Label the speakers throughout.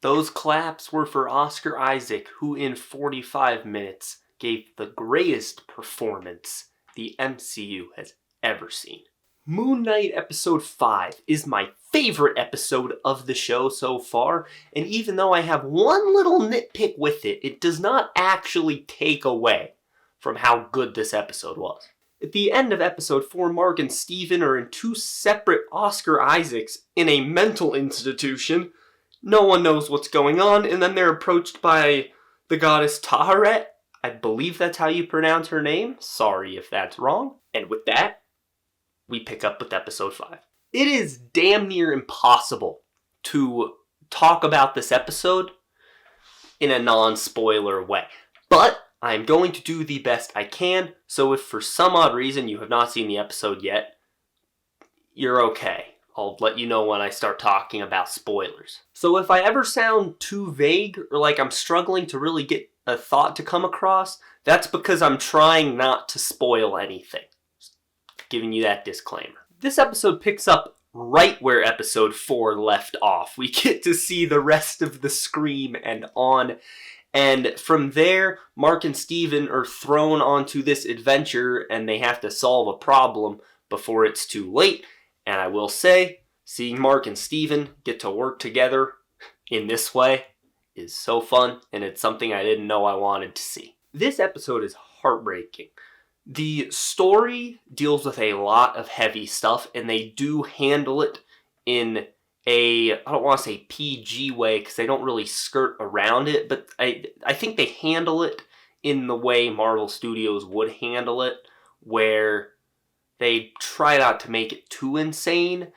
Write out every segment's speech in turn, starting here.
Speaker 1: Those claps were for Oscar Isaac, who in 45 minutes gave the greatest performance the MCU has ever seen. Moon Knight Episode 5 is my favorite episode of the show so far, and even though I have one little nitpick with it, it does not actually take away from how good this episode was. At the end of Episode 4, Mark and Steven are in two separate Oscar Isaacs in a mental institution. No one knows what's going on, and then they're approached by the goddess Taharet. I believe that's how you pronounce her name. Sorry if that's wrong. And with that, we pick up with Episode 5. It is damn near impossible to talk about this episode in a non-spoiler way. But I'm going to do the best I can, so if for some odd reason you have not seen the episode yet, you're okay. I'll let you know when I start talking about spoilers. So if I ever sound too vague, or like I'm struggling to really get a thought to come across, that's because I'm trying not to spoil anything. Just giving you that disclaimer. This episode picks up right where Episode 4 left off. We get to see the rest of the Scream and on. And from there, Mark and Steven are thrown onto this adventure and they have to solve a problem before it's too late. And I will say, seeing Mark and Steven get to work together in this way is so fun, and it's something I didn't know I wanted to see. This episode is heartbreaking. The story deals with a lot of heavy stuff, and they do handle it in I don't want to say PG way, because they don't really skirt around it, but I think they handle it in the way Marvel Studios would handle it, where they try not to make it too insane.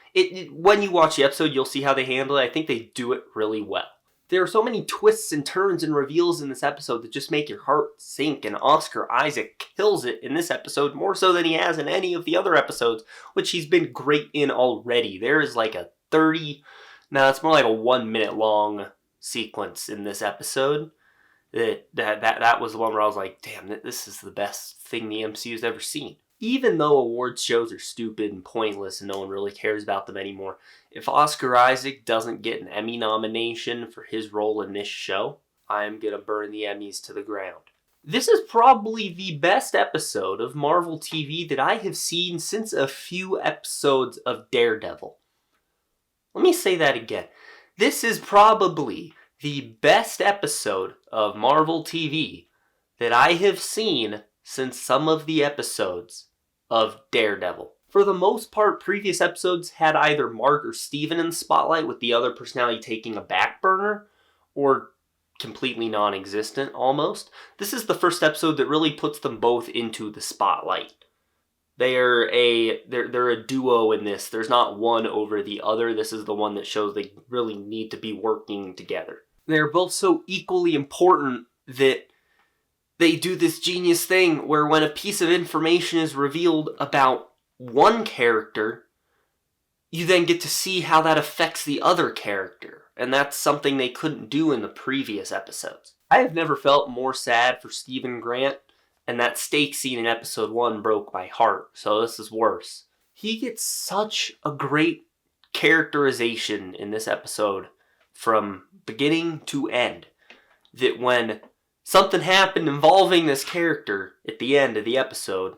Speaker 1: When you watch the episode, you'll see how they handle it. I think they do it really well. There are so many twists and turns and reveals in this episode that just make your heart sink, and Oscar Isaac kills it in this episode more so than he has in any of the other episodes, which he's been great in already. There is like a it's more like a 1 minute long sequence in this episode. That was the one where I was like, damn, this is the best thing the MCU's ever seen. Even though awards shows are stupid and pointless and no one really cares about them anymore, if Oscar Isaac doesn't get an Emmy nomination for his role in this show, I'm gonna burn the Emmys to the ground. This is probably the best episode of Marvel TV that I have seen since a few episodes of Daredevil. Let me say that again. This is probably the best episode of Marvel TV that I have seen since some of the episodes of Daredevil. For the most part, previous episodes had either Mark or Steven in the spotlight, with the other personality taking a back burner, or completely non-existent almost. This is the first episode that really puts them both into the spotlight. They're a duo in this. There's not one over the other. This is the one that shows they really need to be working together. They're both so equally important that they do this genius thing where when a piece of information is revealed about one character, you then get to see how that affects the other character. And that's something they couldn't do in the previous episodes. I have never felt more sad for Stephen Grant, and that steak scene in episode 1 broke my heart, so this is worse. He gets such a great characterization in this episode from beginning to end, that when something happened involving this character at the end of the episode,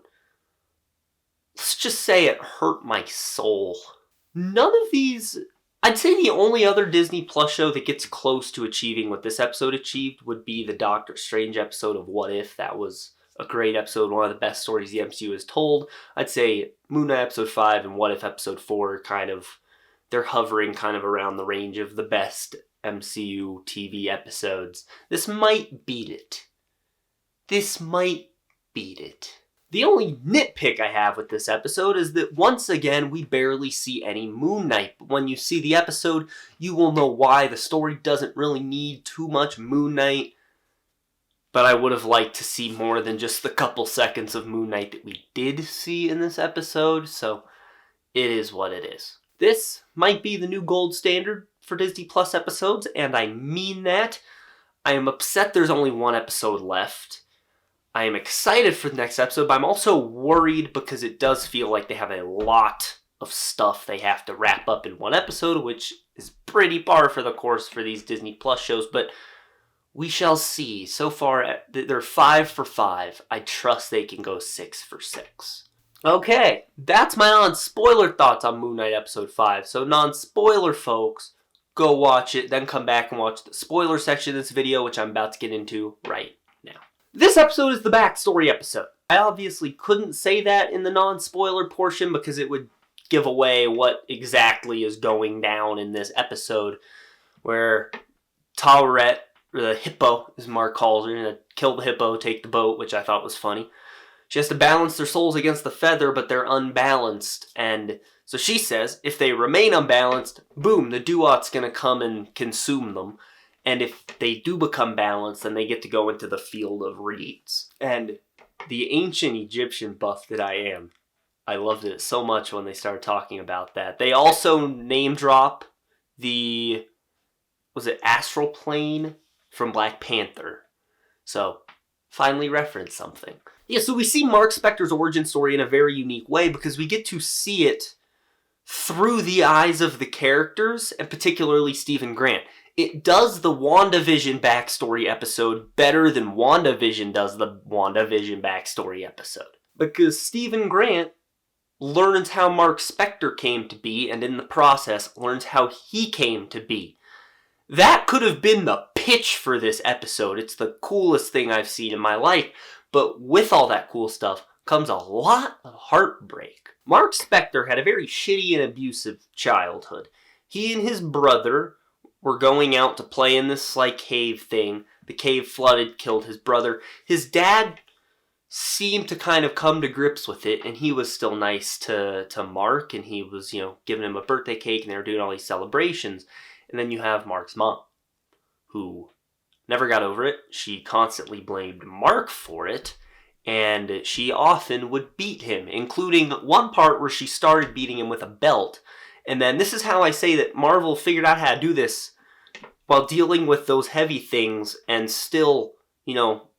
Speaker 1: let's just say it hurt my soul. None of these... I'd say the only other Disney Plus show that gets close to achieving what this episode achieved would be the Doctor Strange episode of What If. That was a great episode, one of the best stories the MCU has told. I'd say Moon Knight episode 5 and What If episode 4 they're hovering kind of around the range of the best MCU TV episodes. This might beat it. The only nitpick I have with this episode is that once again we barely see any Moon Knight. But when you see the episode, you will know why. The story doesn't really need too much Moon Knight. But I would have liked to see more than just the couple seconds of Moon Knight that we did see in this episode. So it is what it is. This might be the new gold standard for Disney Plus episodes, and I mean that. I am upset there's only one episode left. I am excited for the next episode, but I'm also worried because it does feel like they have a lot of stuff they have to wrap up in one episode, which is pretty par for the course for these Disney Plus shows, but we shall see. So far, they're 5 for 5. I trust they can go 6 for 6. Okay, that's my non-spoiler thoughts on Moon Knight Episode 5. So non-spoiler folks, go watch it, then come back and watch the spoiler section of this video, which I'm about to get into right now. This episode is the backstory episode. I obviously couldn't say that in the non-spoiler portion because it would give away what exactly is going down in this episode, where Taweret, or the hippo, as Mark calls her, kill the hippo, take the boat, which I thought was funny. She has to balance their souls against the feather, but they're unbalanced. And so she says, if they remain unbalanced, boom, the Duat's going to come and consume them. And if they do become balanced, then they get to go into the field of reeds. And the ancient Egyptian buff that I am, I loved it so much when they started talking about that. They also name drop the, was it astral plane from Black Panther? So, finally reference something. Yeah, so we see Mark Spector's origin story in a very unique way because we get to see it through the eyes of the characters, and particularly Stephen Grant. It does the WandaVision backstory episode better than WandaVision does the WandaVision backstory episode. Because Stephen Grant learns how Mark Spector came to be, and in the process learns how he came to be. That could have been the pitch for this episode. It's the coolest thing I've seen in my life. But with all that cool stuff comes a lot of heartbreak. Mark Spector had a very shitty and abusive childhood. He and his brother were going out to play in this cave thing. The cave flooded, killed his brother. His dad seemed to kind of come to grips with it, and he was still nice to Mark, and he was, giving him a birthday cake, and they were doing all these celebrations. And then you have Mark's mom, who never got over it. She constantly blamed Mark for it, and she often would beat him, including one part where she started beating him with a belt. And then this is how I say that Marvel figured out how to do this while dealing with those heavy things and still,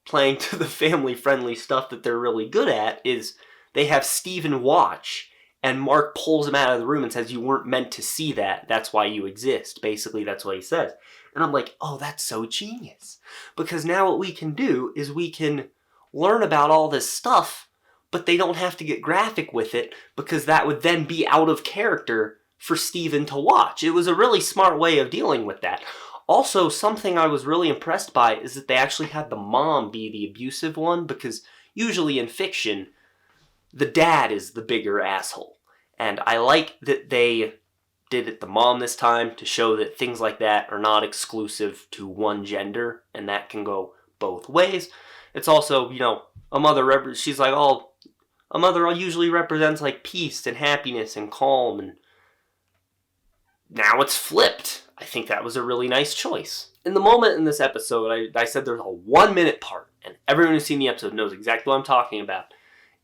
Speaker 1: playing to the family-friendly stuff that they're really good at, is they have Steven watch, and Mark pulls him out of the room and says, you weren't meant to see that. That's why you exist. Basically, that's what he says. And I'm like, oh, that's so genius. Because now what we can do is we can learn about all this stuff, but they don't have to get graphic with it, because that would then be out of character for Steven to watch. It was a really smart way of dealing with that. Also, something I was really impressed by is that they actually had the mom be the abusive one, because usually in fiction, the dad is the bigger asshole. And I like that they did it the mom this time to show that things like that are not exclusive to one gender, and that can go both ways. It's also, a mother, she's like, oh, a mother usually represents peace and happiness and calm, and now it's flipped. I think that was a really nice choice. In the moment in this episode, I said there's a 1-minute part, and everyone who's seen the episode knows exactly what I'm talking about.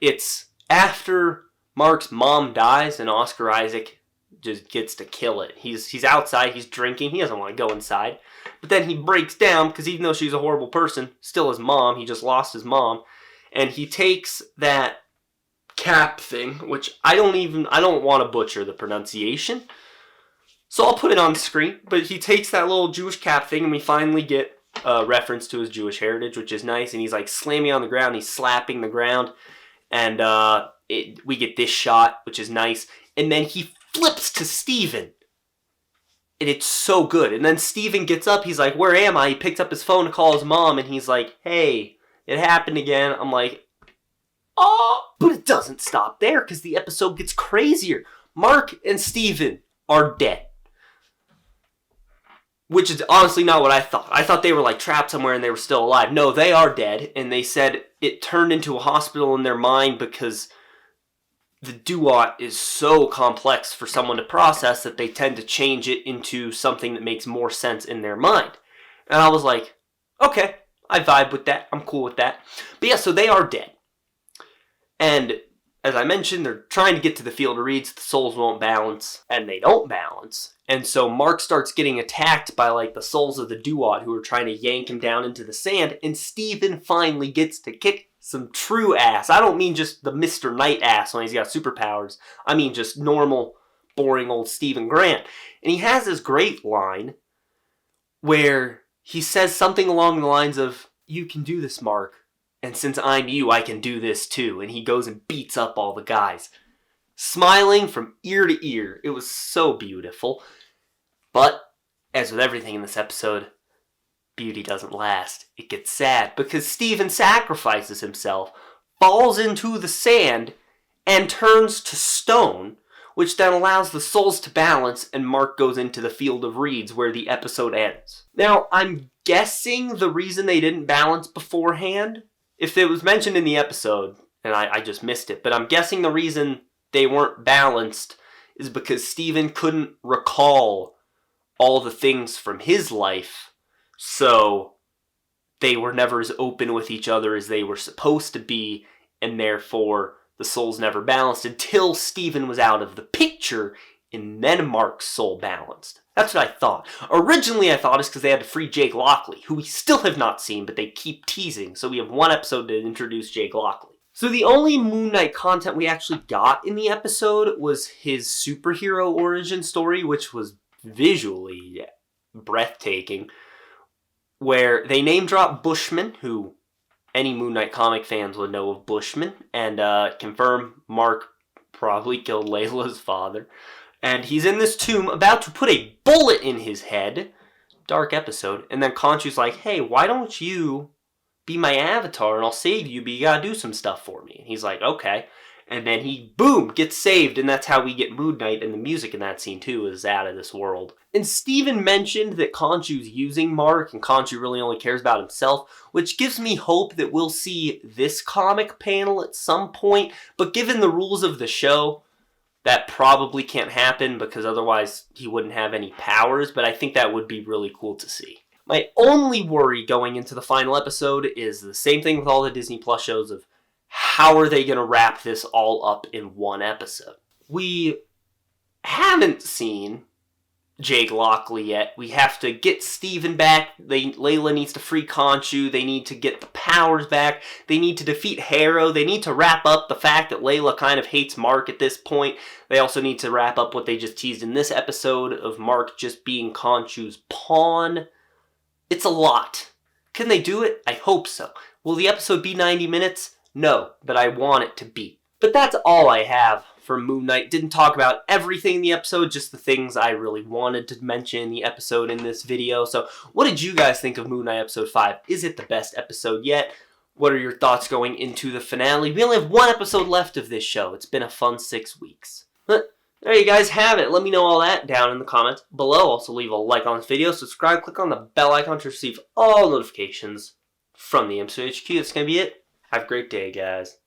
Speaker 1: It's after Mark's mom dies and Oscar Isaac just gets to kill it. He's outside, he's drinking, he doesn't want to go inside. But then he breaks down, because even though she's a horrible person, still his mom, he just lost his mom. And he takes that cap thing, which I don't want to butcher the pronunciation, so I'll put it on screen. But he takes that little Jewish cap thing, and we finally get a reference to his Jewish heritage, which is nice. And he's slamming on the ground, he's slapping the ground. And we get this shot, which is nice. And then he flips to Steven. And it's so good. And then Steven gets up, he's like, where am I? He picks up his phone to call his mom, and he's like, hey, it happened again. I'm like, oh, but it doesn't stop there, because the episode gets crazier. Mark and Steven are dead. Which is honestly not what I thought. I thought they were trapped somewhere and they were still alive. No, they are dead. And they said it turned into a hospital in their mind because the Duat is so complex for someone to process that they tend to change it into something that makes more sense in their mind. And I was like, okay, I vibe with that. I'm cool with that. But yeah, so they are dead. And as I mentioned, they're trying to get to the field of reeds. The souls won't balance, and they don't balance. And so Mark starts getting attacked by the souls of the Duat who are trying to yank him down into the sand, and Steven finally gets to kick some true ass. I don't mean just the Mr. Knight ass when he's got superpowers. I mean just normal boring old Stephen Grant. And he has this great line where he says something along the lines of, "You can do this, Mark. And since I'm you, I can do this too." And he goes and beats up all the guys. Smiling from ear to ear. It was so beautiful. But, as with everything in this episode, beauty doesn't last. It gets sad because Stephen sacrifices himself, falls into the sand, and turns to stone, which then allows the souls to balance, and Mark goes into the field of reeds where the episode ends. Now, I'm guessing the reason they didn't balance beforehand, if it was mentioned in the episode, and I just missed it, but I'm guessing the reason they weren't balanced is because Stephen couldn't recall all the things from his life, so they were never as open with each other as they were supposed to be, and therefore the souls never balanced until Stephen was out of the picture, and then Mark's soul balanced. That's what I thought. Originally I thought it's because they had to free Jake Lockley, who we still have not seen, but they keep teasing, so we have one episode to introduce Jake Lockley. So the only Moon Knight content we actually got in the episode was his superhero origin story, which was visually breathtaking, where they name drop Bushman, who any Moon Knight comic fans would know of Bushman, and confirm Mark probably killed Layla's father. And he's in this tomb about to put a bullet in his head. Dark episode. And then Khonshu's like, "Hey, why don't you be my avatar and I'll save you, but you gotta do some stuff for me." And he's like, "Okay." And then he, boom, gets saved, and that's how we get Moon Knight, and the music in that scene, too, is out of this world. And Stephen mentioned that Khonshu's using Mark, and Khonshu really only cares about himself, which gives me hope that we'll see this comic panel at some point, but given the rules of the show, that probably can't happen, because otherwise he wouldn't have any powers, but I think that would be really cool to see. My only worry going into the final episode is the same thing with all the Disney Plus shows of how are they going to wrap this all up in one episode? We haven't seen Jake Lockley yet. We have to get Stephen back. Layla needs to free Khonshu. They need to get the powers back. They need to defeat Harrow. They need to wrap up the fact that Layla kind of hates Mark at this point. They also need to wrap up what they just teased in this episode of Mark just being Khonshu's pawn. It's a lot. Can they do it? I hope so. Will the episode be 90 minutes? No, but I want it to be. But that's all I have for Moon Knight. Didn't talk about everything in the episode, just the things I really wanted to mention in the episode in this video. So what did you guys think of Moon Knight episode 5? Is it the best episode yet? What are your thoughts going into the finale? We only have one episode left of this show. It's been a fun 6 weeks. But there you guys have it. Let me know all that down in the comments below. Also leave a like on this video, subscribe, click on the bell icon to receive all notifications from the MCU HQ. That's going to be it. Have a great day, guys.